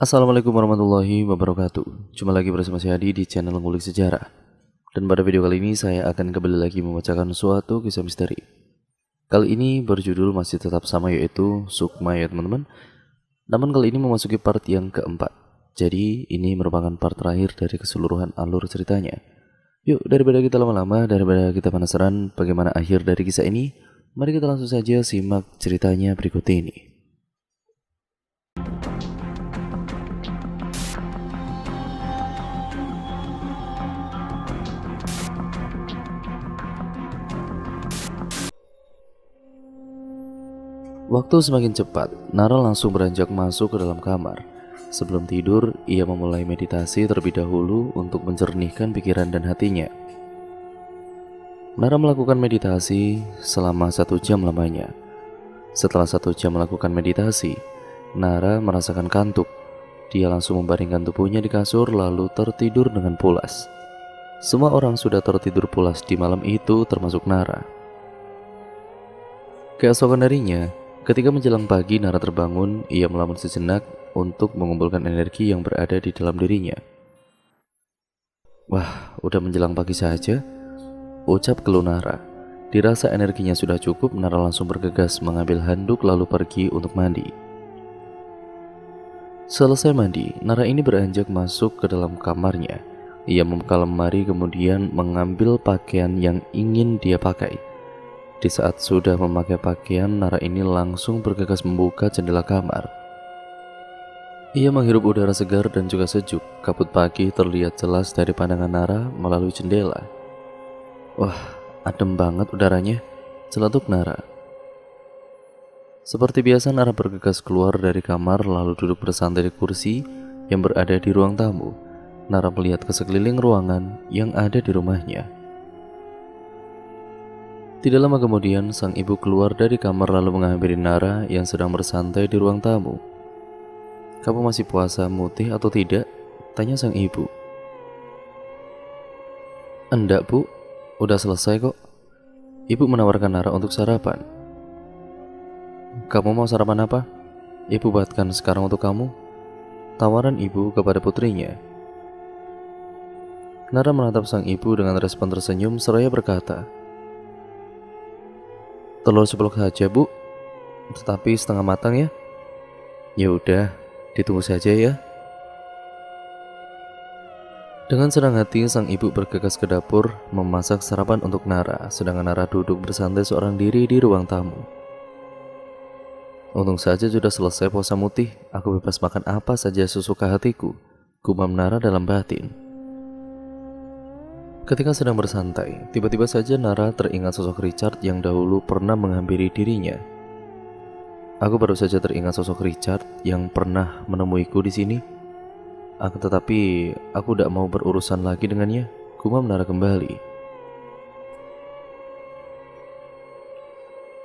Assalamualaikum warahmatullahi wabarakatuh. Jumpa lagi bersama saya Adi di channel Ngulik Sejarah. Dan pada video kali ini saya akan kembali lagi membacakan suatu kisah misteri. Kali ini berjudul masih tetap sama, yaitu Sukma ya teman-teman. Namun kali ini memasuki part yang keempat. Jadi ini merupakan part terakhir dari keseluruhan alur ceritanya. Yuk, daripada kita lama-lama, daripada kita penasaran bagaimana akhir dari kisah ini, mari kita langsung saja simak ceritanya berikut ini. Waktu semakin cepat, Nara langsung beranjak masuk ke dalam kamar. Sebelum tidur, ia memulai meditasi terlebih dahulu untuk mencernihkan pikiran dan hatinya. Nara melakukan meditasi selama 1 jam lamanya. Setelah 1 jam melakukan meditasi, Nara merasakan kantuk. Dia langsung membaringkan tubuhnya di kasur lalu tertidur dengan pulas. Semua orang sudah tertidur pulas di malam itu termasuk Nara. Keesokan harinya, ketika menjelang pagi Nara terbangun, ia melamun sejenak untuk mengumpulkan energi yang berada di dalam dirinya. Wah, udah menjelang pagi saja, ucap keluh Nara. Dirasa energinya sudah cukup, Nara langsung bergegas mengambil handuk lalu pergi untuk mandi. Selesai mandi, Nara ini beranjak masuk ke dalam kamarnya. Ia membuka lemari kemudian mengambil pakaian yang ingin dia pakai. Di saat sudah memakai pakaian, Nara ini langsung bergegas membuka jendela kamar. Ia menghirup udara segar dan juga sejuk. Kabut pagi terlihat jelas dari pandangan Nara melalui jendela. Wah, adem banget udaranya, celetuk Nara. Seperti biasa, Nara bergegas keluar dari kamar lalu duduk bersantai di kursi yang berada di ruang tamu. Nara melihat ke sekeliling ruangan yang ada di rumahnya. Tidak lama kemudian, sang ibu keluar dari kamar lalu menghampiri Nara yang sedang bersantai di ruang tamu. "Kamu masih puasa mutih atau tidak?" tanya sang ibu. "Enggak bu, udah selesai kok." Ibu menawarkan Nara untuk sarapan. "Kamu mau sarapan apa? Ibu buatkan sekarang untuk kamu," tawaran ibu kepada putrinya. Nara menatap sang ibu dengan respon tersenyum seraya berkata, "Telur ceplok saja bu, tetapi setengah matang ya." "Ya udah, ditunggu saja ya." Dengan senang hati, sang ibu bergegas ke dapur memasak sarapan untuk Nara, sedangkan Nara duduk bersantai seorang diri di ruang tamu. "Untung saja sudah selesai puasa mutih, aku bebas makan apa saja sesuka hatiku," gumam Nara dalam batin. Ketika sedang bersantai, tiba-tiba saja Nara teringat sosok Richard yang dahulu pernah menghampiri dirinya. "Aku baru saja teringat sosok Richard yang pernah menemuiku di sini. Tetapi aku tidak mau berurusan lagi dengannya," gumam Nara kembali.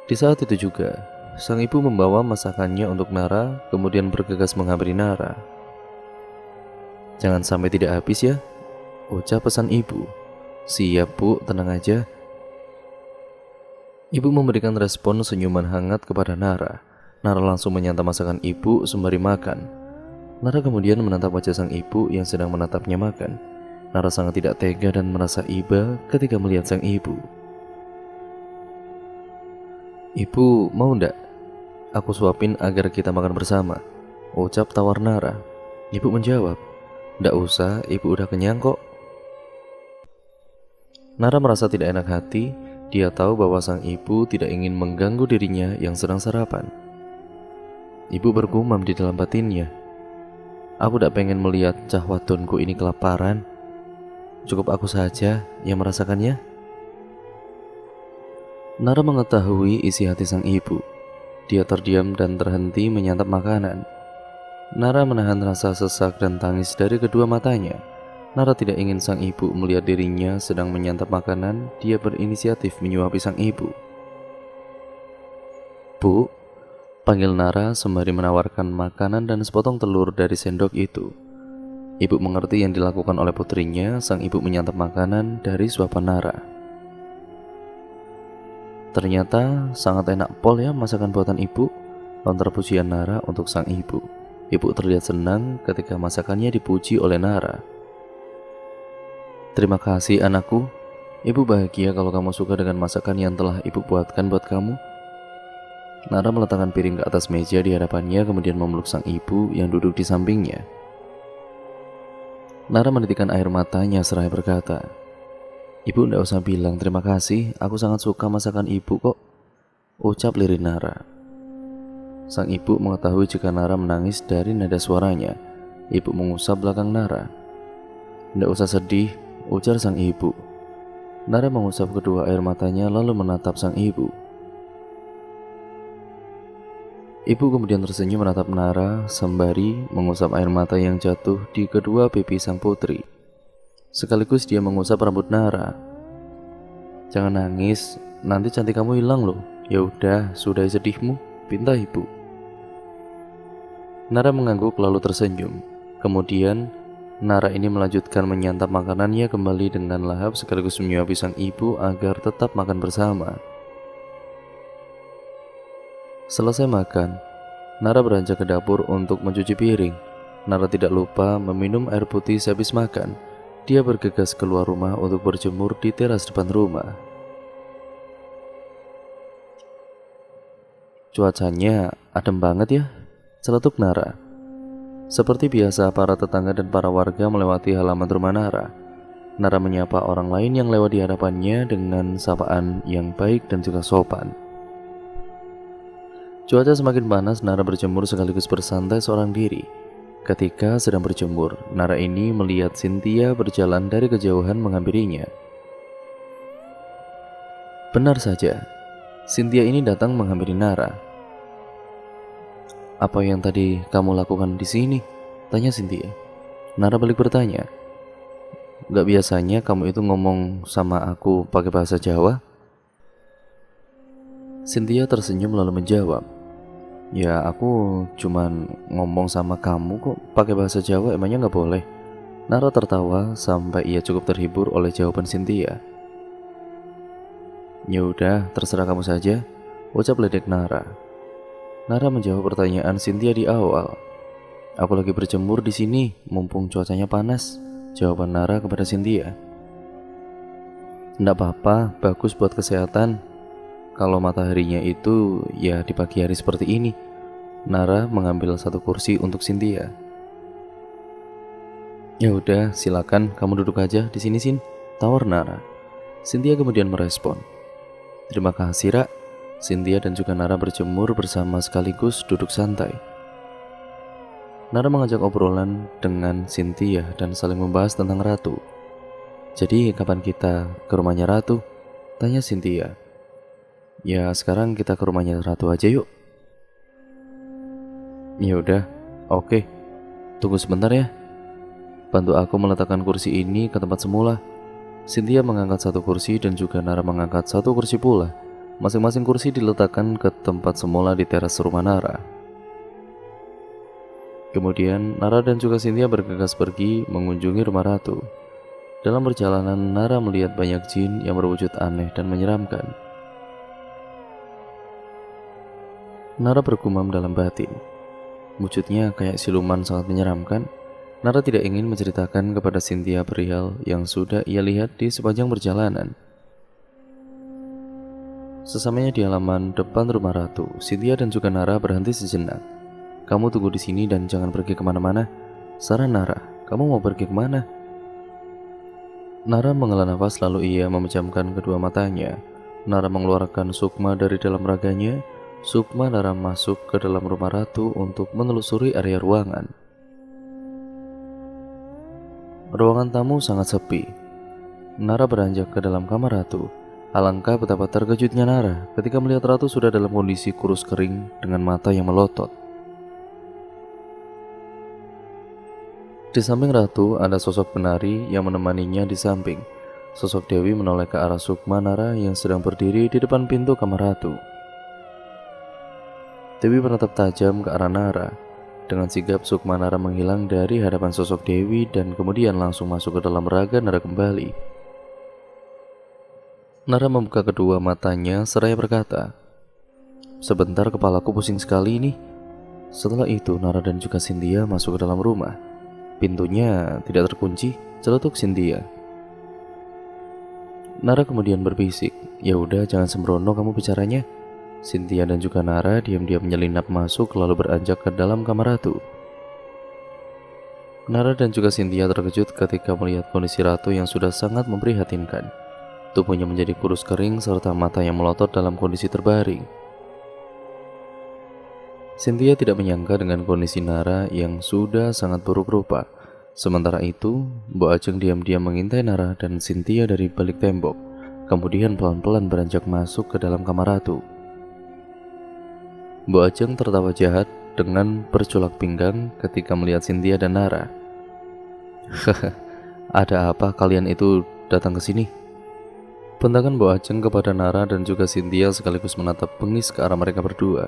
Di saat itu juga, sang ibu membawa masakannya untuk Nara, kemudian bergegas menghampiri Nara. "Jangan sampai tidak habis ya," ucap pesan ibu. "Siap bu, tenang aja." Ibu memberikan respon senyuman hangat kepada Nara. Nara langsung menyantap masakan ibu sembari makan. Nara kemudian menatap wajah sang ibu yang sedang menatapnya makan. Nara sangat tidak tega dan merasa iba ketika melihat sang ibu. "Ibu mau ndak aku suapin agar kita makan bersama?" ucap tawar Nara. Ibu menjawab, "Ndak usah, ibu udah kenyang kok." Nara merasa tidak enak hati. Dia tahu bahwa sang ibu tidak ingin mengganggu dirinya yang sedang sarapan. Ibu bergumam di dalam batinnya, "Aku tidak pengen melihat cah wadonku ini kelaparan. Cukup aku saja yang merasakannya." Nara mengetahui isi hati sang ibu. Dia terdiam dan terhenti menyantap makanan. Nara menahan rasa sesak dan tangis dari kedua matanya. Nara tidak ingin sang ibu melihat dirinya sedang menyantap makanan. Dia berinisiatif menyuapi sang ibu. "Bu," panggil Nara sembari menawarkan makanan dan sepotong telur dari sendok itu. Ibu mengerti yang dilakukan oleh putrinya. Sang ibu menyantap makanan dari suapan Nara. "Ternyata sangat enak pol ya masakan buatan ibu," lontar pujian Nara untuk sang ibu. Ibu terlihat senang ketika masakannya dipuji oleh Nara. "Terima kasih anakku. Ibu bahagia kalau kamu suka dengan masakan yang telah ibu buatkan buat kamu." Nara meletakkan piring ke atas meja di hadapannya, kemudian memeluk sang ibu yang duduk di sampingnya. Nara menitikkan air matanya seraya berkata, "Ibu ndak usah bilang terima kasih, aku sangat suka masakan ibu kok," ucap lirih Nara. Sang ibu mengetahui jika Nara menangis dari nada suaranya. Ibu mengusap belakang Nara. "Ndak usah sedih," ujar sang ibu. Nara mengusap kedua air matanya lalu menatap sang ibu. Ibu kemudian tersenyum menatap Nara sembari mengusap air mata yang jatuh di kedua pipi sang putri. Sekaligus dia mengusap rambut Nara. "Jangan nangis, nanti cantik kamu hilang loh." "Ya udah, sudah sedihmu," pinta ibu. Nara mengangguk lalu tersenyum. Kemudian Nara ini melanjutkan menyantap makanannya kembali dengan lahap sekaligus menyuapi sang ibu agar tetap makan bersama. Selesai makan, Nara beranjak ke dapur untuk mencuci piring. Nara tidak lupa meminum air putih sehabis makan. Dia bergegas keluar rumah untuk berjemur di teras depan rumah. "Cuacanya adem banget ya," celetuk Nara. Seperti biasa, para tetangga dan para warga melewati halaman rumah Nara. Nara menyapa orang lain yang lewat di hadapannya dengan sapaan yang baik dan juga sopan. Cuaca semakin panas, Nara berjemur sekaligus bersantai seorang diri. Ketika sedang berjemur, Nara ini melihat Cynthia berjalan dari kejauhan menghampirinya. Benar saja, Cynthia ini datang menghampiri Nara. "Apa yang tadi kamu lakukan di sini?" tanya Cynthia. Nara balik bertanya, "Gak biasanya kamu itu ngomong sama aku pakai bahasa Jawa?" Cynthia tersenyum lalu menjawab, "Ya aku cuman ngomong sama kamu kok pakai bahasa Jawa, emangnya gak boleh?" Nara tertawa sampai ia cukup terhibur oleh jawaban Cynthia. "Ya udah, terserah kamu saja," ucap ledek Nara. Nara menjawab pertanyaan Cynthia di awal. "Aku lagi berjemur di sini, mumpung cuacanya panas," jawaban Nara kepada Cynthia. "Nggak apa-apa, bagus buat kesehatan. Kalau mataharinya itu ya di pagi hari seperti ini." Nara mengambil satu kursi untuk Cynthia. "Ya udah, silakan kamu duduk aja di sini, Sin," tawar Nara. Cynthia kemudian merespon, "Terima kasih, Ra." Cynthia dan juga Nara berjemur bersama sekaligus duduk santai. Nara mengajak obrolan dengan Cynthia dan saling membahas tentang Ratu. "Jadi kapan kita ke rumahnya Ratu?" tanya Cynthia. "Ya sekarang kita ke rumahnya Ratu aja yuk." "Ya udah, oke. Tunggu sebentar ya. Bantu aku meletakkan kursi ini ke tempat semula." Cynthia mengangkat satu kursi dan juga Nara mengangkat satu kursi pula. Masing-masing kursi diletakkan ke tempat semula di teras rumah Nara. Kemudian Nara dan juga Cynthia bergegas pergi mengunjungi rumah Ratu. Dalam perjalanan, Nara melihat banyak jin yang berwujud aneh dan menyeramkan. Nara bergumam dalam batin, wujudnya kayak siluman sangat menyeramkan. Nara tidak ingin menceritakan kepada Cynthia perihal yang sudah ia lihat di sepanjang perjalanan. Sesamanya di halaman depan rumah Ratu, Cynthia dan juga Nara berhenti sejenak. "Kamu tunggu di sini dan jangan pergi kemana-mana," saran Nara. "Kamu mau pergi kemana?" Nara menghela nafas lalu ia memejamkan kedua matanya. Nara mengeluarkan sukma dari dalam raganya. Sukma Nara masuk ke dalam rumah Ratu untuk menelusuri area ruangan. Ruangan tamu sangat sepi. Nara beranjak ke dalam kamar Ratu. Alangkah betapa terkejutnya Nara ketika melihat Ratu sudah dalam kondisi kurus kering dengan mata yang melotot. Di samping Ratu ada sosok penari yang menemaninya di samping. Sosok Dewi menoleh ke arah Sukma Nara yang sedang berdiri di depan pintu kamar Ratu. Dewi menatap tajam ke arah Nara. Dengan sigap Sukma Nara menghilang dari hadapan sosok Dewi dan kemudian langsung masuk ke dalam raga Nara kembali. Nara membuka kedua matanya seraya berkata, "Sebentar, kepalaku pusing sekali ini." Setelah itu Nara dan juga Cynthia masuk ke dalam rumah. Pintunya tidak terkunci, celetuk Cynthia. Nara kemudian berbisik, "Ya udah, jangan sembrono kamu bicaranya." Cynthia dan juga Nara diam-diam menyelinap masuk lalu beranjak ke dalam kamar ratu. Nara dan juga Cynthia terkejut ketika melihat kondisi ratu yang sudah sangat memprihatinkan. Tubuhnya menjadi kurus kering serta mata yang melotot dalam kondisi terbaring. Cynthia tidak menyangka dengan kondisi Nara yang sudah sangat buruk rupa. Sementara itu, Mbok Ajeng diam-diam mengintai Nara dan Cynthia dari balik tembok, kemudian pelan-pelan beranjak masuk ke dalam kamar ratu. Mbok Ajeng tertawa jahat dengan berculak pinggang ketika melihat Cynthia dan Nara. "Haha, ada apa kalian itu datang ke sini?" Bentakan Mbok Ajeng kepada Nara dan juga Cynthia sekaligus menatap bengis ke arah mereka berdua.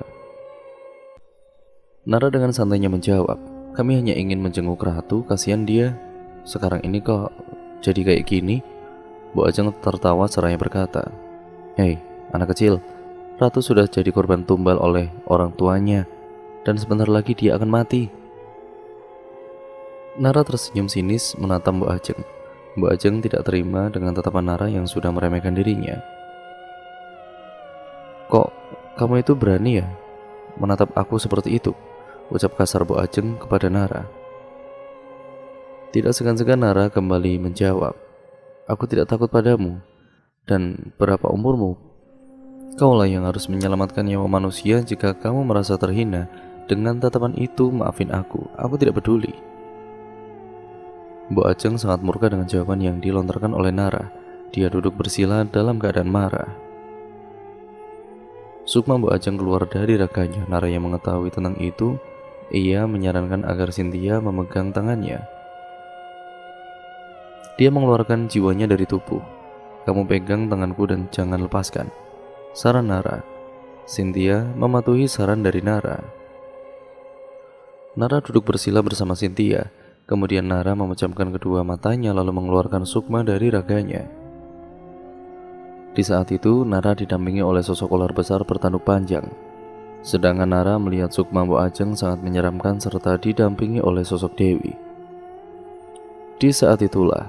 Nara dengan santainya menjawab, "Kami hanya ingin menjenguk ratu, kasihan dia. Sekarang ini kok jadi kayak gini?" Mbok Ajeng tertawa seraya berkata, "Hei, anak kecil, ratu sudah jadi korban tumbal oleh orang tuanya, dan sebentar lagi dia akan mati." Nara tersenyum sinis menatap Mbok Ajeng. Mbok Ajeng tidak terima dengan tatapan Nara yang sudah meremehkan dirinya. "Kok kamu itu berani ya menatap aku seperti itu?" ucap kasar Mbok Ajeng kepada Nara. Tidak segan-segan Nara kembali menjawab, "Aku tidak takut padamu. Dan berapa umurmu? Kaulah yang harus menyelamatkan nyawa manusia. Jika kamu merasa terhina dengan tatapan itu, maafin aku tidak peduli." Mbok Ajeng sangat murka dengan jawaban yang dilontarkan oleh Nara. Dia duduk bersila dalam keadaan marah. Sukma Mbok Ajeng keluar dari raganya. Nara yang mengetahui tentang itu, ia menyarankan agar Cynthia memegang tangannya. Dia mengeluarkan jiwanya dari tubuh. "Kamu pegang tanganku dan jangan lepaskan," saran Nara. Cynthia mematuhi saran dari Nara. Nara duduk bersila bersama Cynthia. Kemudian Nara memejamkan kedua matanya lalu mengeluarkan Sukma dari raganya. Di saat itu Nara didampingi oleh sosok ular besar bertanduk panjang. Sedangkan Nara melihat Sukma Mbok Ajeng sangat menyeramkan serta didampingi oleh sosok Dewi. Di saat itulah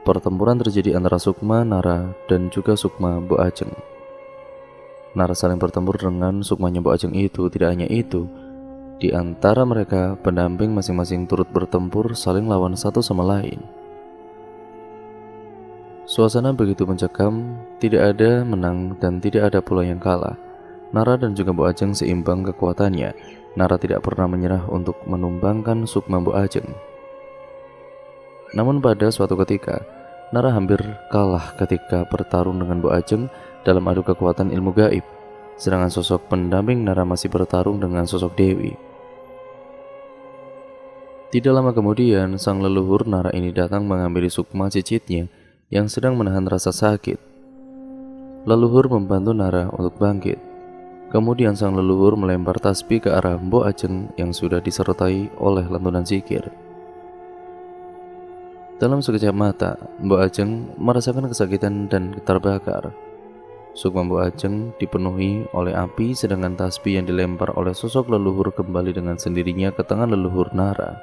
pertempuran terjadi antara Sukma, Nara, dan juga Sukma Mbok Ajeng. Nara saling bertempur dengan Sukmanya Mbok Ajeng itu. Tidak hanya itu, di antara mereka pendamping masing-masing turut bertempur saling lawan satu sama lain. Suasana begitu mencekam, tidak ada menang dan tidak ada pula yang kalah. Nara dan juga Mbok Ajeng seimbang kekuatannya. Nara tidak pernah menyerah untuk menumbangkan Sukma Mbok Ajeng. Namun pada suatu ketika, Nara hampir kalah ketika bertarung dengan Mbok Ajeng dalam adu kekuatan ilmu gaib. Sedangkan sosok pendamping Nara masih bertarung dengan sosok Dewi. Tidak lama kemudian, sang leluhur Nara ini datang mengambil Sukma cicitnya yang sedang menahan rasa sakit. Leluhur membantu Nara untuk bangkit. Kemudian sang leluhur melempar tasbih ke arah Mbok Ajeng yang sudah disertai oleh lantunan zikir. Dalam sekejap mata, Mbok Ajeng merasakan kesakitan dan terbakar. Sukma Mbok Ajeng dipenuhi oleh api, sedangkan tasbih yang dilempar oleh sosok leluhur kembali dengan sendirinya ke tangan leluhur Nara.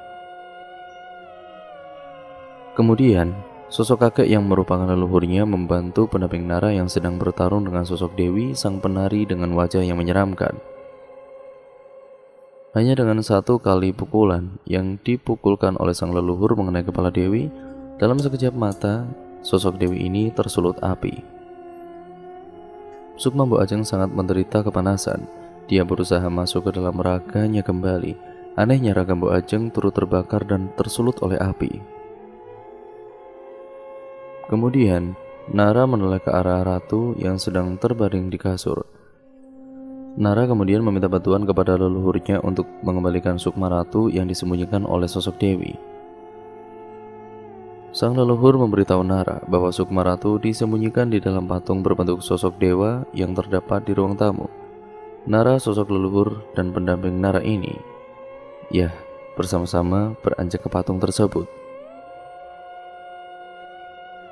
Kemudian, sosok kakek yang merupakan leluhurnya membantu pendamping Nara yang sedang bertarung dengan sosok Dewi, sang penari dengan wajah yang menyeramkan. Hanya dengan satu kali pukulan yang dipukulkan oleh sang leluhur mengenai kepala Dewi, dalam sekejap mata, sosok Dewi ini tersulut api. Sukma Mbok Ajeng sangat menderita kepanasan. Dia berusaha masuk ke dalam raganya kembali. Anehnya raga Mbok Ajeng turut terbakar dan tersulut oleh api. Kemudian, Nara menoleh ke arah ratu yang sedang terbaring di kasur. Nara kemudian meminta bantuan kepada leluhurnya untuk mengembalikan Sukma ratu yang disembunyikan oleh sosok Dewi. Sang leluhur memberitahu Nara bahwa Sukma ratu disembunyikan di dalam patung berbentuk sosok dewa yang terdapat di ruang tamu. Nara, sosok leluhur, dan pendamping Nara ini, ya, bersama-sama beranjak ke patung tersebut.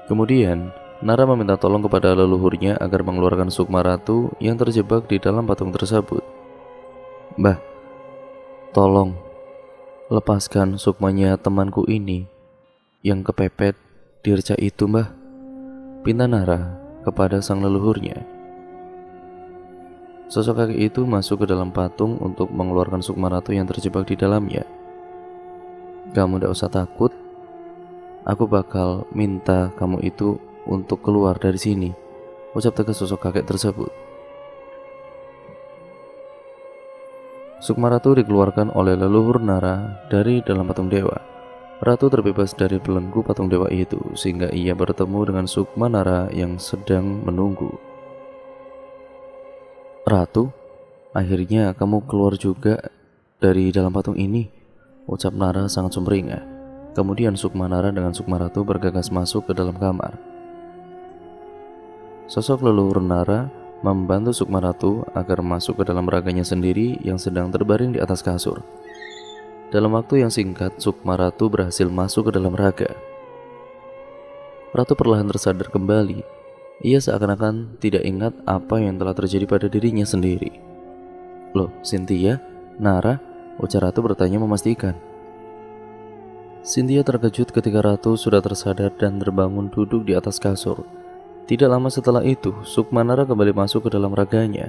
Kemudian, Nara meminta tolong kepada leluhurnya agar mengeluarkan Sukma ratu yang terjebak di dalam patung tersebut. "Mbah, Tolong, lepaskan sukmanya temanku ini yang kepepet dirca itu, Mbah, pinta Nara kepada sang leluhurnya. Sosok kakek itu masuk ke dalam patung untuk mengeluarkan sukma ratu yang terjebak di dalamnya. Kamu tidak usah takut, aku bakal minta kamu itu untuk keluar dari sini, ucap tegas sosok kakek tersebut. Sukma ratu dikeluarkan oleh leluhur Nara dari dalam patung dewa. Ratu terbebas dari belenggu patung dewa itu, sehingga ia bertemu dengan Sukma Nara yang sedang menunggu. Ratu, akhirnya kamu keluar juga dari dalam patung ini, ucap Nara sangat sumringah. Kemudian Sukma Nara dengan Sukma Ratu bergegas masuk ke dalam kamar. Sosok leluhur Nara membantu Sukma Ratu agar masuk ke dalam raganya sendiri yang sedang terbaring di atas kasur. Dalam waktu yang singkat, Sukma Ratu berhasil masuk ke dalam raga. Ratu perlahan tersadar kembali. Ia seakan-akan tidak ingat apa yang telah terjadi pada dirinya sendiri. Loh, Cynthia, Nara, ujar Ratu bertanya memastikan. Cynthia terkejut ketika Ratu sudah tersadar dan terbangun duduk di atas kasur. Tidak lama setelah itu, Sukma Nara kembali masuk ke dalam raganya.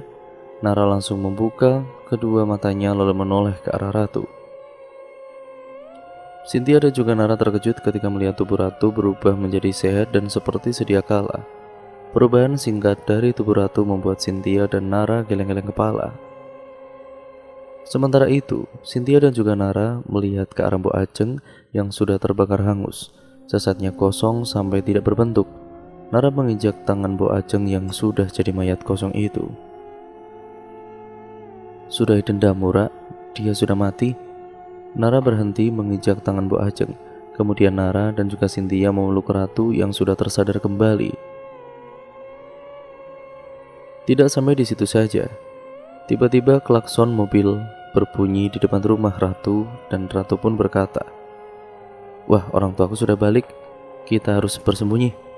Nara langsung membuka kedua matanya lalu menoleh ke arah Ratu. Cynthia dan juga Nara terkejut ketika melihat tubuh Ratu berubah menjadi sehat dan seperti sedia kala. Perubahan singkat dari tubuh Ratu membuat Cynthia dan Nara geleng-geleng kepala. Sementara itu, Cynthia dan juga Nara melihat ke arah Mbok Ajeng yang sudah terbakar hangus. Jasadnya kosong sampai tidak berbentuk. Nara menginjak tangan Mbok Ajeng yang sudah jadi mayat kosong itu. Sudah dendam Mura, dia sudah mati. Nara berhenti menginjak tangan Mbok Ajeng. Kemudian Nara dan juga Cynthia memeluk Ratu yang sudah tersadar kembali. Tidak sampai di situ saja. Tiba-tiba klakson mobil berbunyi di depan rumah Ratu dan Ratu pun berkata, "Wah, orang tuaku sudah balik. Kita harus bersembunyi."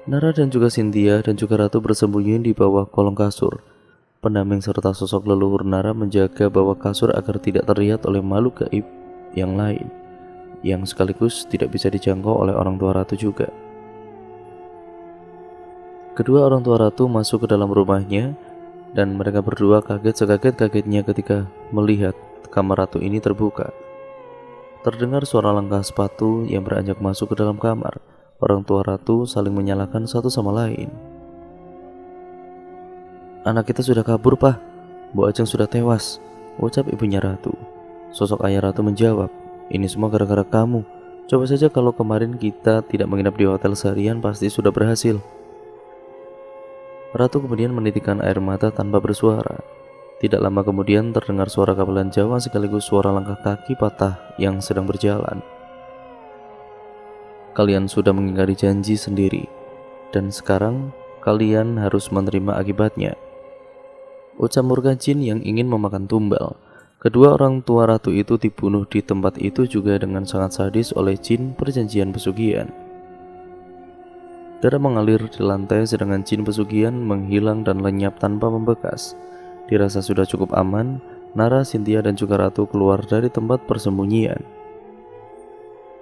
Nara dan juga Cynthia dan juga Ratu bersembunyi di bawah kolong kasur. Pendamping serta sosok leluhur Nara menjaga bawah kasur agar tidak terlihat oleh makhluk gaib yang lain, yang sekaligus tidak bisa dijangkau oleh orang tua Ratu juga. Kedua orang tua Ratu masuk ke dalam rumahnya dan mereka berdua kaget sekaget-kagetnya ketika melihat kamar Ratu ini terbuka. Terdengar suara langkah sepatu yang beranjak masuk ke dalam kamar. Orang tua Ratu saling menyalahkan satu sama lain. "Anak kita sudah kabur, Pak. Mbok Ajeng sudah tewas," ucap ibunya Ratu. Sosok ayah Ratu menjawab, "Ini semua gara-gara kamu. Coba saja kalau kemarin kita tidak menginap di hotel seharian, pasti sudah berhasil." Ratu kemudian menitikkan air mata tanpa bersuara. Tidak lama kemudian terdengar suara gamelan Jawa sekaligus suara langkah kaki patah yang sedang berjalan. "Kalian sudah mengingkari janji sendiri, dan sekarang kalian harus menerima akibatnya," ucap murka jin yang ingin memakan tumbal. Kedua orang tua Ratu itu dibunuh di tempat itu juga dengan sangat sadis oleh jin perjanjian pesugihan. Darah mengalir di lantai sedangkan jin pesugihan menghilang dan lenyap tanpa membekas. Dirasa sudah cukup aman, Nara, Cynthia dan juga Ratu keluar dari tempat persembunyian.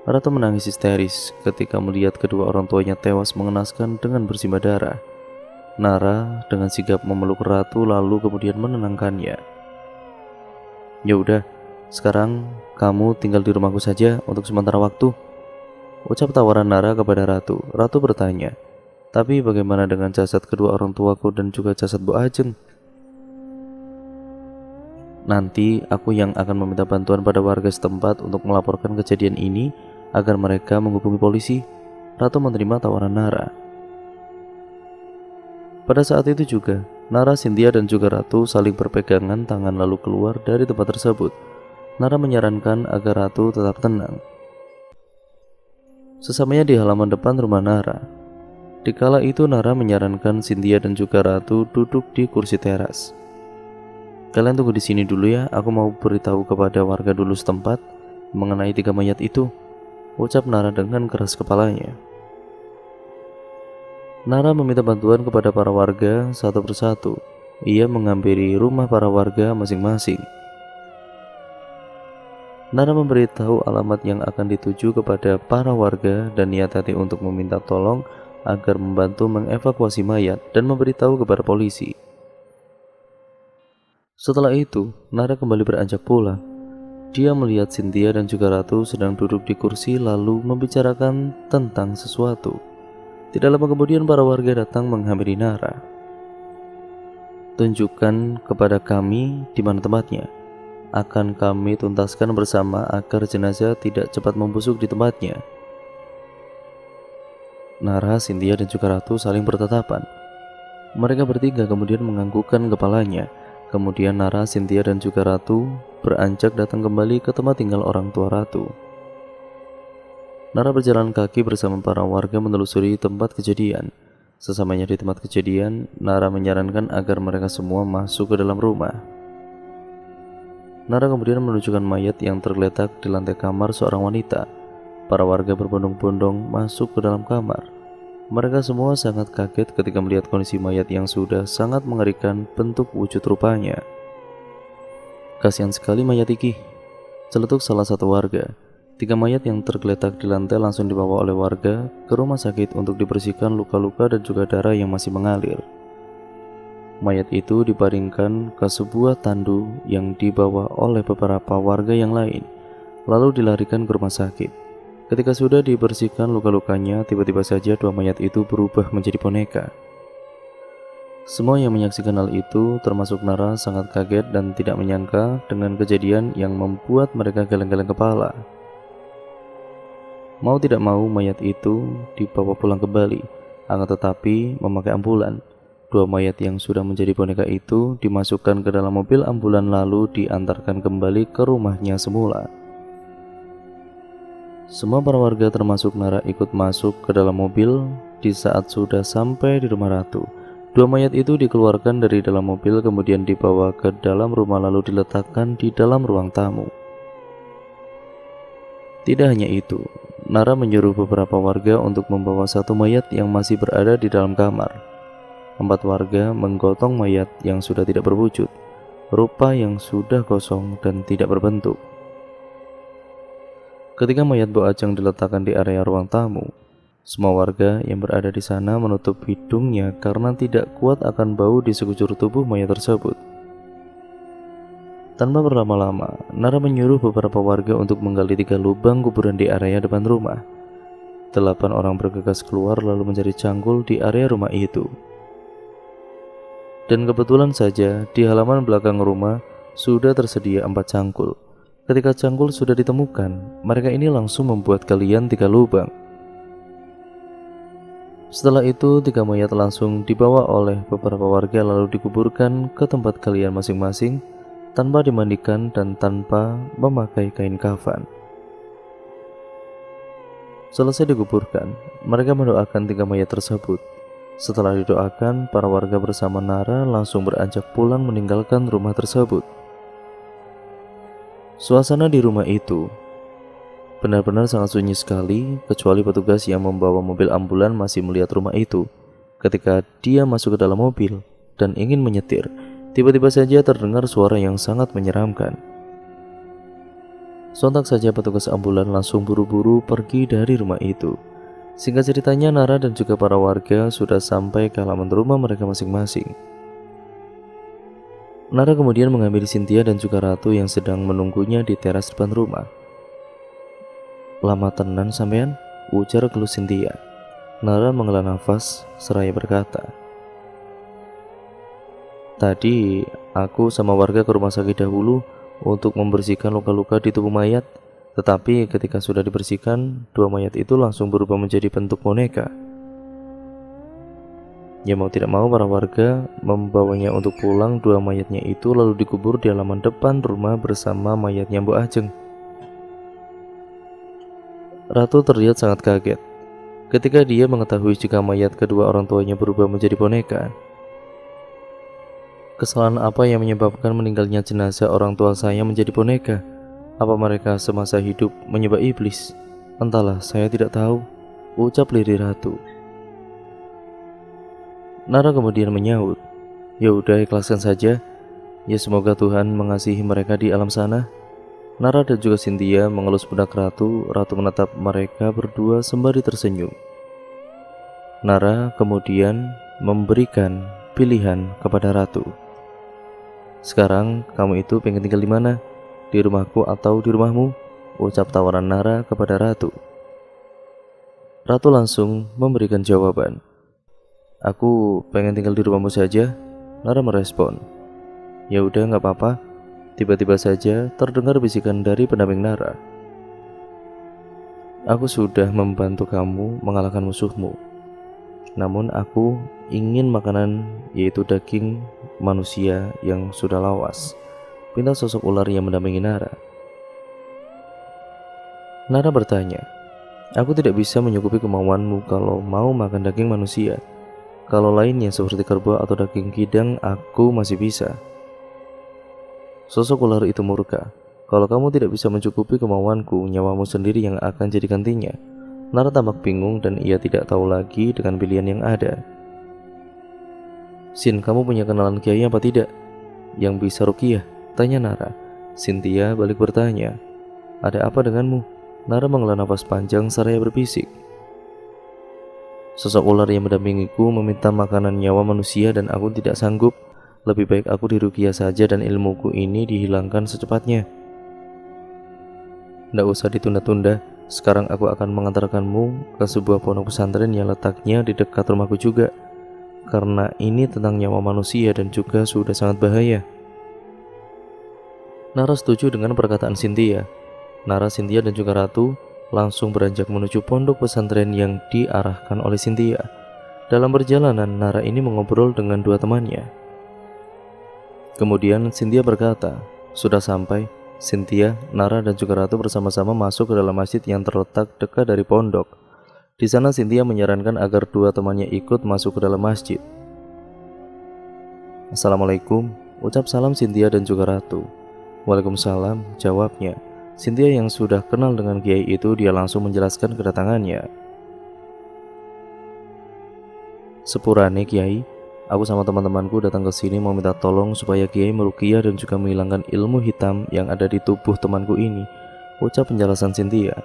Ratu menangis histeris ketika melihat kedua orang tuanya tewas mengenaskan dengan bersimbah darah. Nara dengan sigap memeluk Ratu lalu kemudian menenangkannya. "Ya udah, sekarang kamu tinggal di rumahku saja untuk sementara waktu," ucap tawaran Nara kepada Ratu. Ratu bertanya, "Tapi bagaimana dengan jasad kedua orang tuaku dan juga jasad Mbok Ajeng?" "Nanti aku yang akan meminta bantuan pada warga setempat untuk melaporkan kejadian ini agar mereka menghubungi polisi." Ratu menerima tawaran Nara. Pada saat itu juga, Nara, Cynthia dan juga Ratu saling berpegangan tangan lalu keluar dari tempat tersebut. Nara menyarankan agar Ratu tetap tenang. Sesamanya di halaman depan rumah Nara. Dikala itu Nara menyarankan Cynthia dan juga Ratu duduk di kursi teras. "Kalian tunggu di sini dulu ya, aku mau beritahu kepada warga dulu setempat mengenai 3 mayat itu," ucap Nara dengan keras kepalanya. Nara meminta bantuan kepada para warga satu persatu. Ia menghampiri rumah para warga masing-masing. Nara memberitahu alamat yang akan dituju kepada para warga dan niat hati untuk meminta tolong agar membantu mengevakuasi mayat dan memberitahu kepada polisi. Setelah itu, Nara kembali beranjak pulang. Dia melihat Cynthia dan juga Ratu sedang duduk di kursi lalu membicarakan tentang sesuatu. Tidak lama kemudian para warga datang menghampiri Nara. "Tunjukkan kepada kami di mana tempatnya. Akan kami tuntaskan bersama agar jenazah tidak cepat membusuk di tempatnya." Nara, Cynthia, dan juga Ratu saling bertatapan. Mereka bertiga kemudian menganggukkan kepalanya. Kemudian Nara, Cynthia, dan juga Ratu beranjak datang kembali ke tempat tinggal orang tua Ratu. Nara berjalan kaki bersama para warga menelusuri tempat kejadian. Sesamanya di tempat kejadian, Nara menyarankan agar mereka semua masuk ke dalam rumah. Nara kemudian menunjukkan mayat yang tergeletak di lantai kamar seorang wanita. Para warga berbondong-bondong masuk ke dalam kamar. Mereka semua sangat kaget ketika melihat kondisi mayat yang sudah sangat mengerikan bentuk wujud rupanya. "Kasihan sekali mayat iki," celetuk salah satu warga. 3 mayat yang tergeletak di lantai langsung dibawa oleh warga ke rumah sakit untuk dibersihkan luka-luka dan juga darah yang masih mengalir. Mayat itu dibaringkan ke sebuah tandu yang dibawa oleh beberapa warga yang lain, lalu dilarikan ke rumah sakit. Ketika sudah dibersihkan luka-lukanya, tiba-tiba saja 2 mayat itu berubah menjadi boneka. Semua yang menyaksikan hal itu, termasuk Nara, sangat kaget dan tidak menyangka dengan kejadian yang membuat mereka geleng-geleng kepala. Mau tidak mau, mayat itu dibawa pulang kembali, akan tetapi memakai ambulan. 2 mayat yang sudah menjadi boneka itu dimasukkan ke dalam mobil ambulan lalu diantarkan kembali ke rumahnya semula. Semua para warga termasuk Nara ikut masuk ke dalam mobil. Di saat sudah sampai di rumah Ratu, 2 mayat itu dikeluarkan dari dalam mobil kemudian dibawa ke dalam rumah lalu diletakkan di dalam ruang tamu. Tidak hanya itu, Nara menyuruh beberapa warga untuk membawa 1 mayat yang masih berada di dalam kamar. 4 warga menggotong mayat yang sudah tidak berwujud, rupa yang sudah kosong dan tidak berbentuk. Ketika mayat Bo Ajeng diletakkan di area ruang tamu, semua warga yang berada di sana menutup hidungnya karena tidak kuat akan bau di sekujur tubuh mayat tersebut. Tanpa berlama-lama, Nara menyuruh beberapa warga untuk menggali 3 lubang kuburan di area depan rumah. 8 orang bergegas keluar lalu mencari cangkul di area rumah itu. Dan kebetulan saja di halaman belakang rumah sudah tersedia 4 cangkul. Ketika cangkul sudah ditemukan, mereka ini langsung membuat galian 3 lubang. Setelah itu 3 mayat langsung dibawa oleh beberapa warga lalu dikuburkan ke tempat galian masing-masing tanpa dimandikan dan tanpa memakai kain kafan. Selesai dikuburkan, mereka mendoakan 3 mayat tersebut. Setelah didoakan, para warga bersama Nara langsung beranjak pulang meninggalkan rumah tersebut. Suasana di rumah itu benar-benar sangat sunyi sekali, kecuali petugas yang membawa mobil ambulan masih melihat rumah itu. Ketika dia masuk ke dalam mobil dan ingin menyetir, tiba-tiba saja terdengar suara yang sangat menyeramkan. Sontak saja petugas ambulan langsung buru-buru pergi dari rumah itu. Singkat ceritanya, Nara dan juga para warga sudah sampai ke halaman rumah mereka masing-masing. Nara kemudian mengambil Cynthia dan juga Ratu yang sedang menunggunya di teras depan rumah. "Lama tenan sampean?" ujar geluh Cynthia. Nara menghela nafas seraya berkata, "Tadi aku sama warga ke rumah sakit dahulu untuk membersihkan luka-luka di tubuh mayat. Tetapi ketika sudah dibersihkan, 2 mayat itu langsung berubah menjadi bentuk boneka. Ya mau tidak mau para warga membawanya untuk pulang. 2 mayatnya itu lalu dikubur di halaman depan rumah bersama mayatnya Mbok Ajeng." Ratu terlihat sangat kaget ketika dia mengetahui jika mayat kedua orang tuanya berubah menjadi boneka. "Kesalahan apa yang menyebabkan meninggalnya jenazah orang tua saya menjadi boneka? Apa mereka semasa hidup menyembah iblis? Entahlah, saya tidak tahu," ucap lirih Ratu. Nara kemudian menyaut, "Ya udah, ikhlaskan saja. Ya semoga Tuhan mengasihi mereka di alam sana." Nara dan juga Cynthia mengelus pundak Ratu. Ratu menatap mereka berdua sembari tersenyum. Nara kemudian memberikan pilihan kepada Ratu. "Sekarang kamu itu pengen tinggal di mana? Di rumahku atau di rumahmu?" ucap tawaran Nara kepada Ratu. Ratu langsung memberikan jawaban. "Aku pengen tinggal di rumahmu saja." Nara merespon. "Ya udah, nggak apa-apa." Tiba-tiba saja terdengar bisikan dari pendamping Nara. "Aku sudah membantu kamu mengalahkan musuhmu. Namun aku ingin makanan, yaitu daging manusia yang sudah lawas," pinta sosok ular yang mendampingi Nara. Nara bertanya, "Aku tidak bisa menyukupi kemauanmu kalau mau makan daging manusia. Kalau lainnya seperti kerbau atau daging kidang, aku masih bisa." Sosok ular itu murka. "Kalau kamu tidak bisa mencukupi kemauanku, nyawamu sendiri yang akan jadi gantinya." Nara tampak bingung dan ia tidak tahu lagi dengan pilihan yang ada. "Sin, kamu punya kenalan kiai apa tidak yang bisa ruqyah?" tanya Nara. Cynthia balik bertanya, "Ada apa denganmu?" Nara menghela nafas panjang seraya berbisik, "Sosok ular yang mendampingiku meminta makanan nyawa manusia dan aku tidak sanggup. Lebih baik aku diruqyah saja dan ilmuku ini dihilangkan secepatnya." "Nggak usah ditunda-tunda. Sekarang aku akan mengantarkanmu ke sebuah pondok pesantren yang letaknya di dekat rumahku juga. Karena ini tentang nyawa manusia dan juga sudah sangat bahaya." Nara setuju dengan perkataan Cynthia. Nara, Cynthia dan juga Ratu langsung beranjak menuju pondok pesantren yang diarahkan oleh Cynthia. Dalam perjalanan, Nara ini mengobrol dengan dua temannya. Kemudian Cynthia berkata, "Sudah sampai." Cynthia, Nara dan juga Ratu bersama-sama masuk ke dalam masjid yang terletak dekat dari pondok. Di sana Cynthia menyarankan agar dua temannya ikut masuk ke dalam masjid. "Assalamualaikum," ucap salam Cynthia dan juga Ratu. "Waalaikumsalam," jawabnya. Cynthia yang sudah kenal dengan kiai itu, dia langsung menjelaskan kedatangannya. "Sepurane Kiai, aku sama teman-temanku datang ke sini mau minta tolong supaya Kiai meruqyah dan juga menghilangkan ilmu hitam yang ada di tubuh temanku ini," ucap penjelasan Cynthia.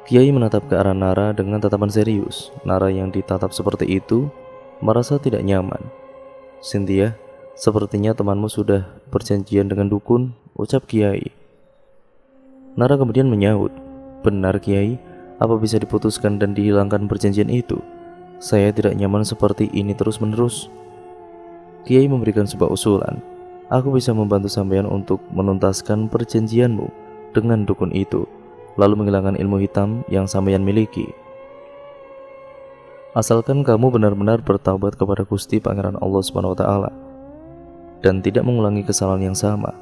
Kiai menatap ke arah Nara dengan tatapan serius. Nara yang ditatap seperti itu merasa tidak nyaman. "Cynthia, sepertinya temanmu sudah perjanjian dengan dukun," ucap Kiai. Nara kemudian menyahut, "Benar Kiai, apa bisa diputuskan dan dihilangkan perjanjian itu? Saya tidak nyaman seperti ini terus-menerus." Kiai memberikan sebuah usulan. "Aku bisa membantu sampean untuk menuntaskan perjanjianmu dengan dukun itu, lalu menghilangkan ilmu hitam yang sampean miliki. Asalkan kamu benar-benar bertaubat kepada Gusti Pangeran Allah SWT dan tidak mengulangi kesalahan yang sama."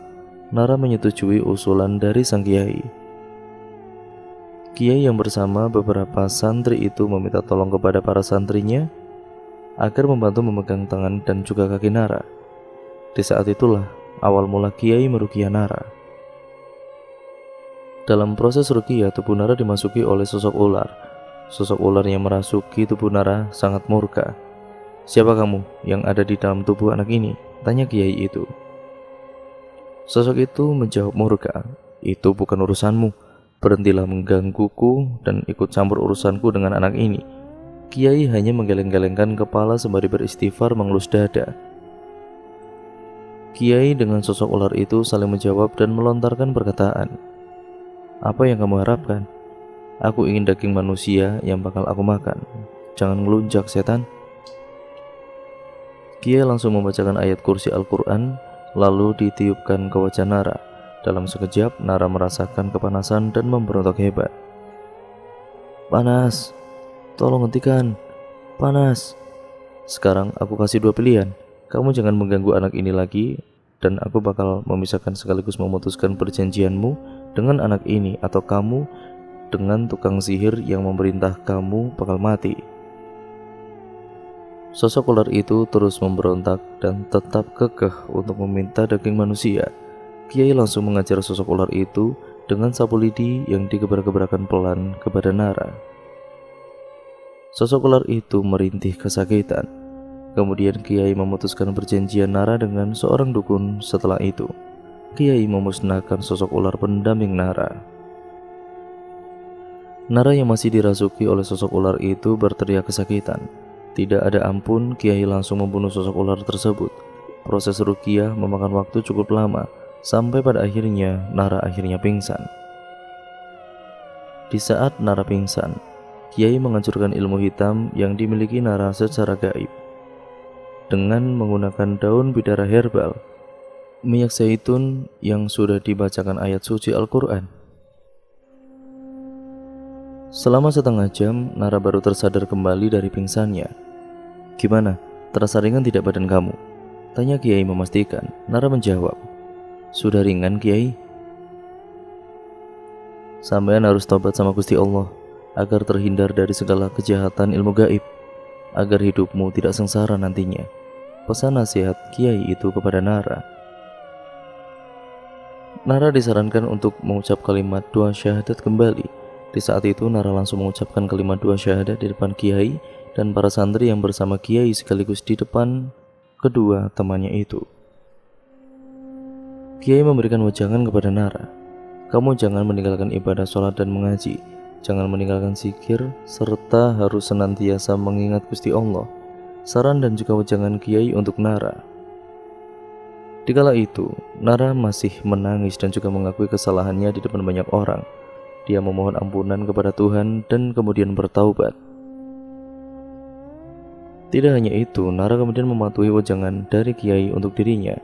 Nara menyetujui usulan dari sang kiai. Kiai yang bersama beberapa santri itu meminta tolong kepada para santrinya agar membantu memegang tangan dan juga kaki Nara. Di saat itulah awal mula Kiai meruqyah Nara. Dalam proses ruqyah, tubuh Nara dimasuki oleh sosok ular. Sosok ular yang merasuki tubuh Nara sangat murka. "Siapa kamu yang ada di dalam tubuh anak ini?" tanya Kiai itu. Sosok itu menjawab murka, "Itu bukan urusanmu. Berhentilah menggangguku dan ikut campur urusanku dengan anak ini." Kiai hanya menggeleng-gelengkan kepala sembari beristighfar mengelus dada. Kiai dengan sosok ular itu saling menjawab dan melontarkan perkataan, "Apa yang kamu harapkan? Aku ingin daging manusia yang bakal aku makan. Jangan ngelunjak setan." Kiai langsung membacakan ayat kursi Al-Quran, lalu ditiupkan ke wajah Nara. Dalam sekejap, Nara merasakan kepanasan dan memberontak hebat. "Panas, tolong hentikan, panas. Sekarang aku kasih dua pilihan. Kamu jangan mengganggu anak ini lagi, dan aku bakal memisahkan sekaligus memutuskan perjanjianmu dengan anak ini, atau kamu dengan tukang sihir yang memerintah kamu bakal mati." Sosok ular itu terus memberontak dan tetap kekeh untuk meminta daging manusia. Kiai langsung mengajar sosok ular itu dengan sapu lidi yang digebrak-gebrakan pelan kepada Nara. Sosok ular itu merintih kesakitan. Kemudian Kiai memutuskan perjanjian Nara dengan seorang dukun setelah itu. Kiai memusnahkan sosok ular pendamping Nara. Nara yang masih dirasuki oleh sosok ular itu berteriak kesakitan. Tidak ada ampun, Kiai langsung membunuh sosok ular tersebut. Proses ruqyah memakan waktu cukup lama, sampai pada akhirnya Nara akhirnya pingsan. Di saat Nara pingsan, Kiai menghancurkan ilmu hitam yang dimiliki Nara secara gaib. Dengan menggunakan daun bidara herbal, minyak zaitun yang sudah dibacakan ayat suci Al-Quran. Selama setengah jam, Nara baru tersadar kembali dari pingsannya. "Gimana? Terasa ringan tidak badan kamu?" tanya Kiai memastikan. Nara menjawab, "Sudah ringan, Kiai. Sampean harus tobat sama Gusti Allah agar terhindar dari segala kejahatan ilmu gaib, agar hidupmu tidak sengsara nantinya," pesan nasihat Kiai itu kepada Nara. Nara disarankan untuk mengucap kalimat dua syahadat kembali. Di saat itu Nara langsung mengucapkan kalimat dua syahadat di depan Kiai dan para santri yang bersama Kiai sekaligus di depan kedua temannya itu. Kiai memberikan wejangan kepada Nara, "Kamu jangan meninggalkan ibadah sholat dan mengaji, jangan meninggalkan zikir, serta harus senantiasa mengingat Gusti Allah." Saran dan juga wejangan Kiai untuk Nara. Dikala itu, Nara masih menangis dan juga mengakui kesalahannya di depan banyak orang. Dia memohon ampunan kepada Tuhan dan kemudian bertaubat. Tidak hanya itu, Nara kemudian mematuhi wejangan dari Kiai untuk dirinya.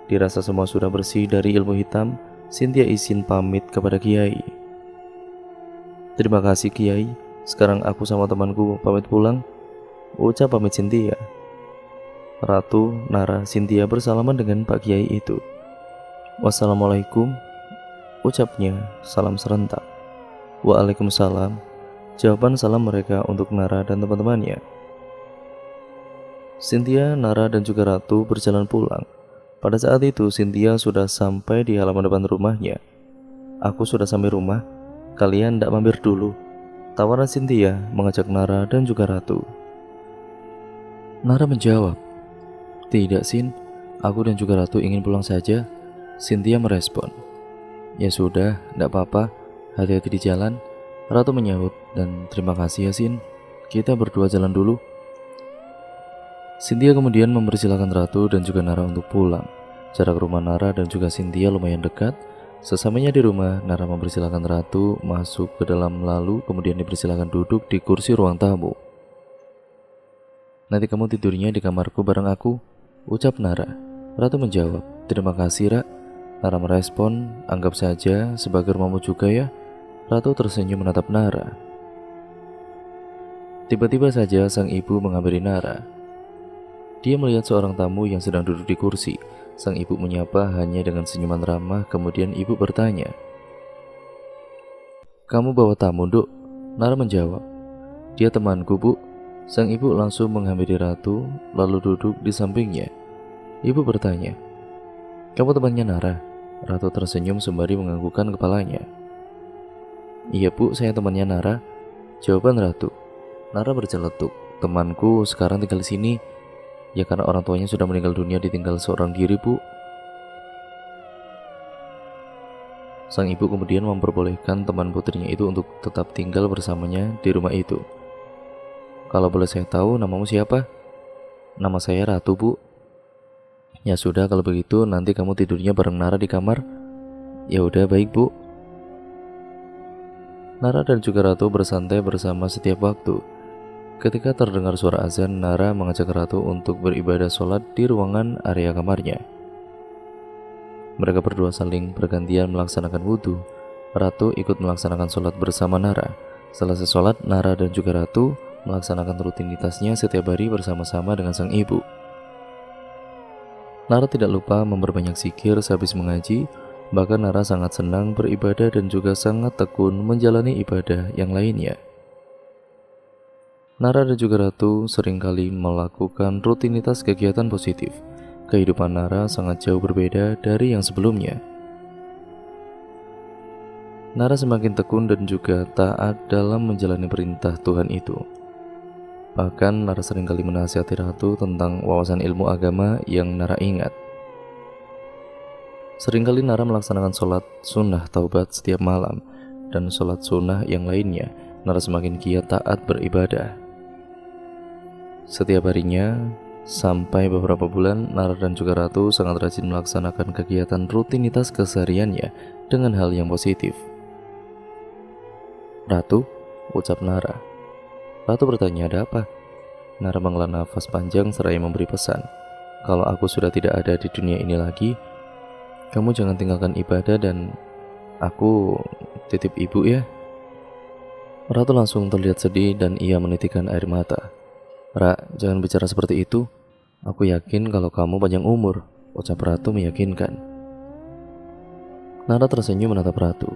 Dirasa semua sudah bersih dari ilmu hitam, Cynthia izin pamit kepada Kiai. "Terima kasih Kiai, sekarang aku sama temanku pamit pulang," ucap pamit Cynthia. Ratu, Nara, Cynthia bersalaman dengan Pak Kiai itu. "Wassalamualaikum," ucapnya salam serentak. "Waalaikumsalam," jawaban salam mereka untuk Nara dan teman-temannya. Cynthia, Nara, dan juga Ratu berjalan pulang. Pada saat itu Cynthia sudah sampai di halaman depan rumahnya. "Aku sudah sampai rumah, kalian ndak mampir dulu?" tawaran Cynthia mengajak Nara dan juga Ratu. Nara menjawab, "Tidak Sin, aku dan juga Ratu ingin pulang saja." Cynthia merespon, "Ya sudah, ndak apa-apa, hati-hati di jalan." Ratu menyahut, "Dan terima kasih ya Sin, kita berdua jalan dulu." Cynthia kemudian mempersilahkan Ratu dan juga Nara untuk pulang. Jarak rumah Nara dan juga Cynthia lumayan dekat. Sesamanya di rumah, Nara mempersilahkan Ratu masuk ke dalam lalu kemudian dipersilahkan duduk di kursi ruang tamu. "Nanti kamu tidurnya di kamarku bareng aku," ucap Nara. Ratu menjawab, "Terima kasih Ra." Nara merespon, "Anggap saja sebagai rumahmu juga ya." Ratu tersenyum menatap Nara. Tiba-tiba saja sang ibu menghampiri Nara. Dia melihat seorang tamu yang sedang duduk di kursi. Sang ibu menyapa hanya dengan senyuman ramah, kemudian ibu bertanya, "Kamu bawa tamu, Duk?" Nara menjawab, "Dia temanku, Bu." Sang ibu langsung menghampiri Ratu, lalu duduk di sampingnya. Ibu bertanya, "Kamu temannya Nara?" Ratu tersenyum sembari menganggukkan kepalanya. "Iya Bu, saya temannya Nara," jawaban Ratu. Nara berceletuk, "Temanku sekarang tinggal di sini. Ya karena orang tuanya sudah meninggal dunia ditinggal seorang diri Bu." Sang ibu kemudian memperbolehkan teman putrinya itu untuk tetap tinggal bersamanya di rumah itu. "Kalau boleh saya tahu namamu siapa?" "Nama saya Ratu Bu." "Ya sudah kalau begitu nanti kamu tidurnya bareng Nara di kamar." "Ya udah baik Bu." Nara dan juga Ratu bersantai bersama setiap waktu. Ketika terdengar suara azan, Nara mengajak Ratu untuk beribadah sholat di ruangan area kamarnya. Mereka berdua saling bergantian melaksanakan wudhu. Ratu ikut melaksanakan sholat bersama Nara. Selesai sholat, Nara dan juga Ratu melaksanakan rutinitasnya setiap hari bersama-sama dengan sang ibu. Nara tidak lupa memperbanyak zikir sehabis mengaji. Bahkan Nara sangat senang beribadah dan juga sangat tekun menjalani ibadah yang lainnya. Nara dan juga Ratu seringkali melakukan rutinitas kegiatan positif. Kehidupan Nara sangat jauh berbeda dari yang sebelumnya. Nara semakin tekun dan juga taat dalam menjalani perintah Tuhan itu. Bahkan Nara seringkali menasihati Ratu tentang wawasan ilmu agama yang Nara ingat. Seringkali Nara melaksanakan sholat sunnah taubat setiap malam, dan sholat sunnah yang lainnya Nara semakin giat taat beribadah. Setiap harinya, sampai beberapa bulan, Nara dan juga Ratu sangat rajin melaksanakan kegiatan rutinitas kesehariannya dengan hal yang positif. "Ratu," ucap Nara. Ratu bertanya, "Ada apa?" Nara menghela nafas panjang seraya memberi pesan, "Kalau aku sudah tidak ada di dunia ini lagi, kamu jangan tinggalkan ibadah dan aku titip ibu ya." Ratu langsung terlihat sedih dan ia menitikkan air mata. "Ra, jangan bicara seperti itu. Aku yakin kalau kamu panjang umur," ucap Ratu meyakinkan. Nara tersenyum menatap Ratu.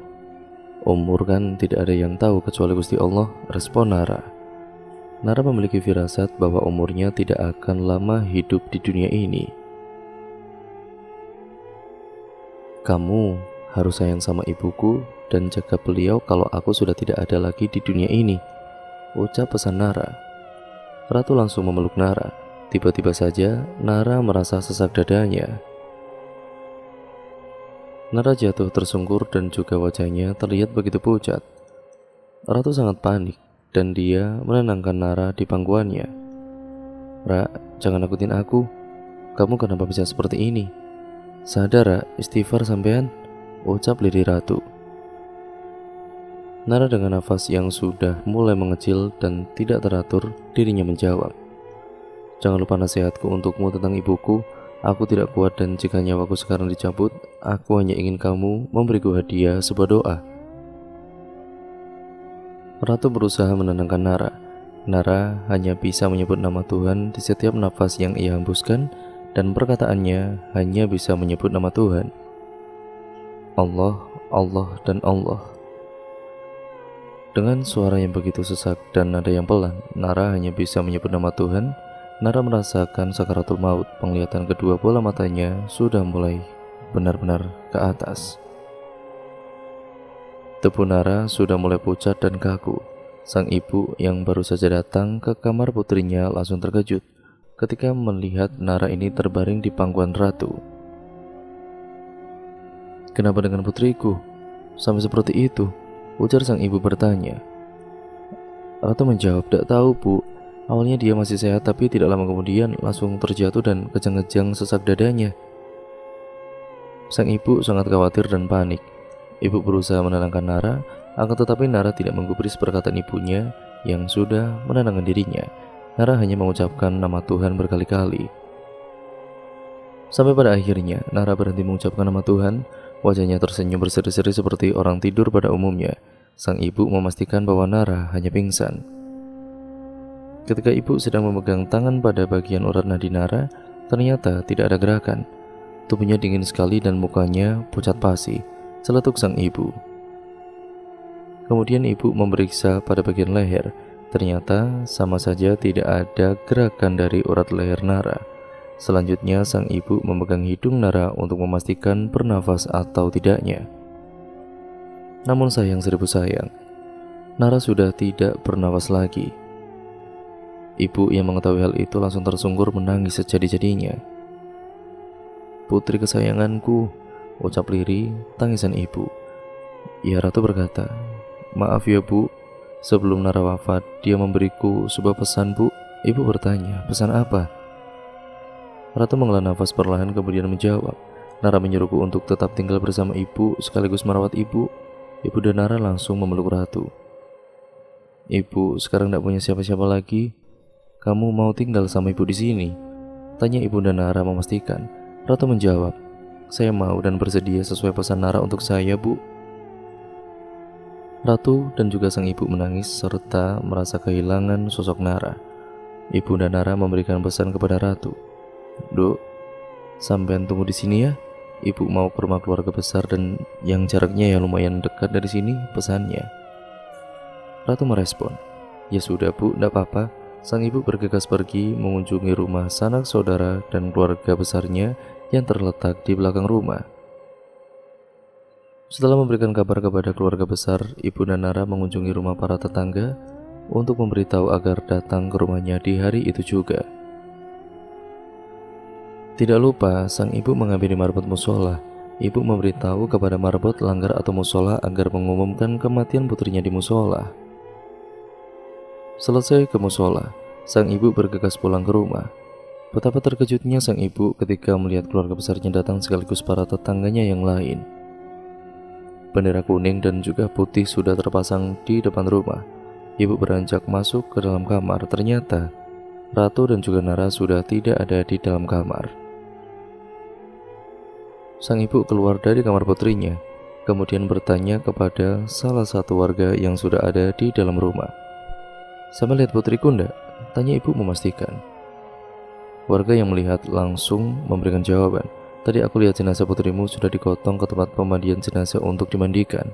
"Umur kan tidak ada yang tahu kecuali Gusti Allah," respon Nara. Nara memiliki firasat bahwa umurnya tidak akan lama hidup di dunia ini. "Kamu harus sayang sama ibuku dan jaga beliau kalau aku sudah tidak ada lagi di dunia ini," ucap pesan Nara. Ratu langsung memeluk Nara. Tiba-tiba saja Nara merasa sesak dadanya. Nara jatuh tersungkur dan juga wajahnya terlihat begitu pucat. Ratu sangat panik dan dia menenangkan Nara di pangkuannya. "Ra, jangan nakutin aku. Kamu kenapa bisa seperti ini? Sadar, Ra, istighfar sampean," ucap lirih Ratu. Nara dengan nafas yang sudah mulai mengecil dan tidak teratur, dirinya menjawab, "Jangan lupa nasihatku untukmu tentang ibuku. Aku tidak kuat dan jika nyawaku sekarang dicabut, aku hanya ingin kamu memberiku hadiah sebuah doa." Ratu berusaha menenangkan Nara. Nara hanya bisa menyebut nama Tuhan di setiap nafas yang ia hembuskan dan perkataannya hanya bisa menyebut nama Tuhan. Allah, Allah, dan Allah. Dengan suara yang begitu sesak dan nada yang pelan, Nara hanya bisa menyebut nama Tuhan. Nara merasakan sakaratul maut. Penglihatan kedua bola matanya sudah mulai benar-benar ke atas. Tubuh Nara sudah mulai pucat dan kaku. Sang ibu yang baru saja datang ke kamar putrinya langsung terkejut ketika melihat Nara ini terbaring di pangkuan Ratu. "Kenapa dengan putriku? Sampai seperti itu?" ujar sang ibu bertanya. Ratu menjawab, "Tak tahu, Bu. Awalnya dia masih sehat tapi tidak lama kemudian langsung terjatuh dan kejang-kejang sesak dadanya." Sang ibu sangat khawatir dan panik. Ibu berusaha menenangkan Nara, akan tetapi Nara tidak menggubris perkataan ibunya yang sudah menenangkan dirinya. Nara hanya mengucapkan nama Tuhan berkali-kali. Sampai pada akhirnya Nara berhenti mengucapkan nama Tuhan. Wajahnya tersenyum berseri-seri seperti orang tidur pada umumnya. Sang ibu memastikan bahwa Nara hanya pingsan. Ketika ibu sedang memegang tangan pada bagian urat nadi Nara, ternyata tidak ada gerakan. Tubuhnya dingin sekali dan mukanya pucat pasi, celetuk sang ibu. Kemudian ibu memeriksa pada bagian leher. Ternyata sama saja tidak ada gerakan dari urat leher Nara. Selanjutnya sang ibu memegang hidung Nara untuk memastikan bernafas atau tidaknya. Namun sayang seribu sayang, Nara sudah tidak bernafas lagi. Ibu yang mengetahui hal itu langsung tersungkur menangis sejadi-jadinya. "Putri kesayanganku," ucap lirih tangisan ibu. Ya, Ratu berkata, "Maaf ya, Bu. Sebelum Nara wafat, dia memberiku sebuah pesan, Bu." Ibu bertanya, "Pesan apa?" Ratu menghela nafas perlahan kemudian menjawab, "Nara menyuruhku untuk tetap tinggal bersama ibu sekaligus merawat ibu." Ibu dan Nara langsung memeluk Ratu. "Ibu sekarang tidak punya siapa-siapa lagi. Kamu mau tinggal sama ibu di sini?" tanya ibu dan Nara memastikan. Ratu menjawab, "Saya mau dan bersedia sesuai pesan Nara untuk saya, Bu." Ratu dan juga sang ibu menangis serta merasa kehilangan sosok Nara. Ibu dan Nara memberikan pesan kepada Ratu, "Duk, sampean tunggu di sini ya. Ibu mau ke rumah keluarga besar dan yang jaraknya ya lumayan dekat dari sini," pesannya. Ratu merespon, "Ya sudah, Bu, tidak apa-apa." Sang ibu bergegas pergi mengunjungi rumah sanak saudara dan keluarga besarnya yang terletak di belakang rumah. Setelah memberikan kabar kepada keluarga besar, ibu dan Nara mengunjungi rumah para tetangga untuk memberitahu agar datang ke rumahnya di hari itu juga. Tidak lupa, sang ibu menghampiri marbot musola ibu memberitahu kepada marbot langgar atau musola agar mengumumkan kematian putrinya di musola. Selesai ke musola, sang ibu bergegas pulang ke rumah. Betapa terkejutnya sang ibu ketika melihat keluarga besarnya datang sekaligus para tetangganya yang lain. Bendera kuning dan juga putih sudah terpasang di depan rumah. Ibu beranjak masuk ke dalam kamar. Ternyata Ratu dan juga Nara sudah tidak ada di dalam kamar. Sang ibu keluar dari kamar putrinya, kemudian bertanya kepada salah satu warga yang sudah ada di dalam rumah. "Sama lihat putriku ndak?" tanya ibu memastikan. Warga yang melihat langsung memberikan jawaban, "Tadi aku lihat jenazah putrimu sudah digotong ke tempat pemandian jenazah untuk dimandikan."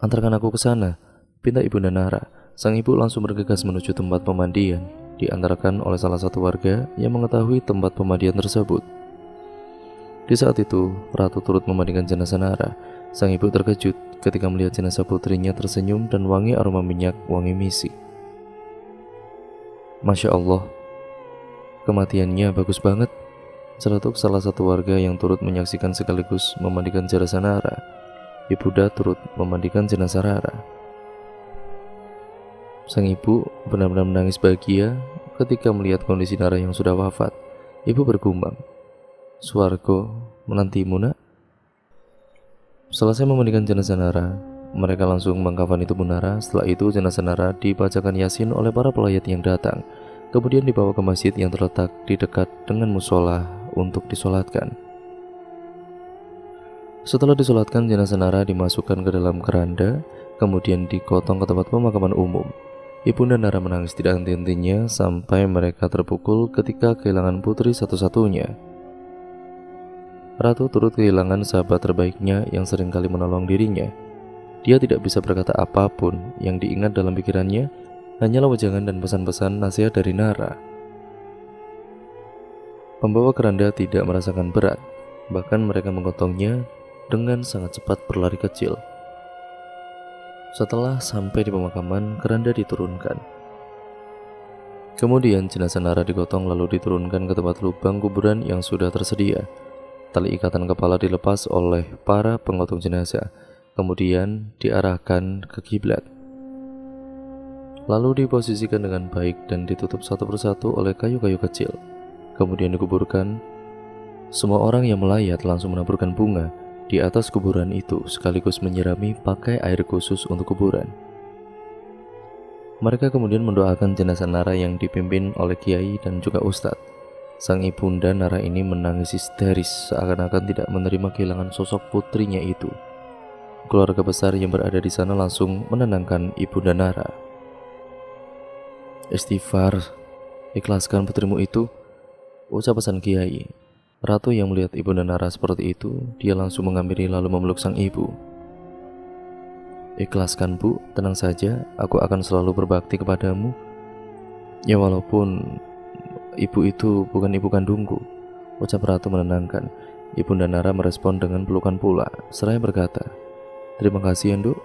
"Antarkan aku ke sana," pinta ibunda Nara. Sang ibu langsung bergegas menuju tempat pemandian, diantarkan oleh salah satu warga yang mengetahui tempat pemandian tersebut. Di saat itu, Ratu turut memandikan jenazah Nara. Sang ibu terkejut ketika melihat jenazah putrinya tersenyum dan wangi aroma minyak wangi misi. "Masya Allah, kematiannya bagus banget," celetuk salah satu warga yang turut menyaksikan sekaligus memandikan jenazah Nara. Ibunda turut memandikan jenazah Rara. Sang ibu benar-benar menangis bahagia ketika melihat kondisi Nara yang sudah wafat. Ibu bergumam, "Swargo menantimu, nak." Selesai memandikan jenazah Nara, mereka langsung mengkafani tubuh Nara. Setelah itu jenazah Nara dibacakan Yasin oleh para pelayat yang datang, kemudian dibawa ke masjid yang terletak di dekat dengan musola untuk disolatkan. Setelah disolatkan, jenazah Nara dimasukkan ke dalam keranda, kemudian digotong ke tempat pemakaman umum. Ibunda Nara menangis tidak henti-hentinya sampai mereka terpukul ketika kehilangan putri satu-satunya. Ratu turut kehilangan sahabat terbaiknya yang seringkali menolong dirinya. Dia tidak bisa berkata apapun, yang diingat dalam pikirannya hanyalah wejangan dan pesan-pesan nasihat dari Nara. Pembawa keranda tidak merasakan berat, bahkan mereka menggotongnya dengan sangat cepat berlari kecil. Setelah sampai di pemakaman, keranda diturunkan. Kemudian jenazah Nara digotong lalu diturunkan ke tempat lubang kuburan yang sudah tersedia. Tali ikatan kepala dilepas oleh para pengotong jenazah, kemudian diarahkan ke kiblat. Lalu diposisikan dengan baik dan ditutup satu persatu oleh kayu-kayu kecil. Kemudian dikuburkan. Semua orang yang melayat langsung menaburkan bunga di atas kuburan itu sekaligus menyirami pakai air khusus untuk kuburan. Mereka kemudian mendoakan jenazah Nara yang dipimpin oleh kiai dan juga ustadz. Sang ibunda Nara ini menangis histeris seakan-akan tidak menerima kehilangan sosok putrinya itu. Keluarga besar yang berada di sana langsung menenangkan ibunda Nara. "Istighfar, ikhlaskan putrimu itu," ucap sang kiai. Ratu yang melihat ibunda Nara seperti itu, dia langsung menghampiri lalu memeluk sang ibu. "Ikhlaskan, Bu, tenang saja, aku akan selalu berbakti kepadamu. Ya walaupun ibu itu bukan ibu kandungku," ucap Ratu menenangkan. Ibunda Nara merespon dengan pelukan pula, seraya berkata, "Terima kasih, Nduk."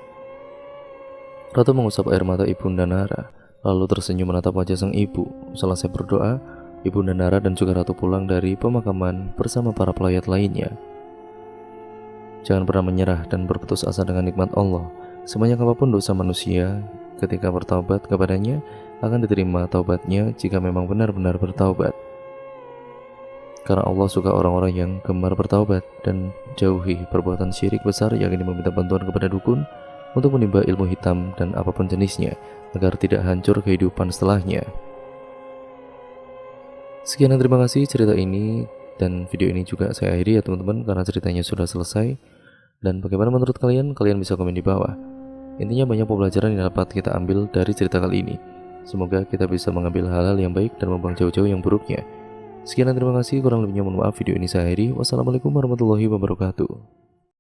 Ratu mengusap air mata ibunda Nara, lalu tersenyum menatap wajah sang ibu. Selesai berdoa, ibunda Nara dan juga Ratu pulang dari pemakaman bersama para pelayat lainnya. Jangan pernah menyerah dan berputus asa dengan nikmat Allah. Sebanyak apapun dosa manusia, ketika bertaubat kepadanya, akan diterima taubatnya jika memang benar-benar bertaubat. Karena Allah suka orang-orang yang gemar bertaubat dan jauhi perbuatan syirik besar yang ini meminta bantuan kepada dukun untuk menimba ilmu hitam dan apapun jenisnya agar tidak hancur kehidupan setelahnya. Sekian dan terima kasih cerita ini, dan video ini juga saya akhiri ya teman-teman karena ceritanya sudah selesai. Dan bagaimana menurut kalian? Kalian bisa komen di bawah. Intinya banyak pembelajaran yang dapat kita ambil dari cerita kali ini. Semoga kita bisa mengambil hal-hal yang baik dan membuang jauh-jauh yang buruknya. Sekian dan terima kasih. Kurang lebihnya mohon maaf. Video ini saya akhiri. Wassalamualaikum warahmatullahi wabarakatuh.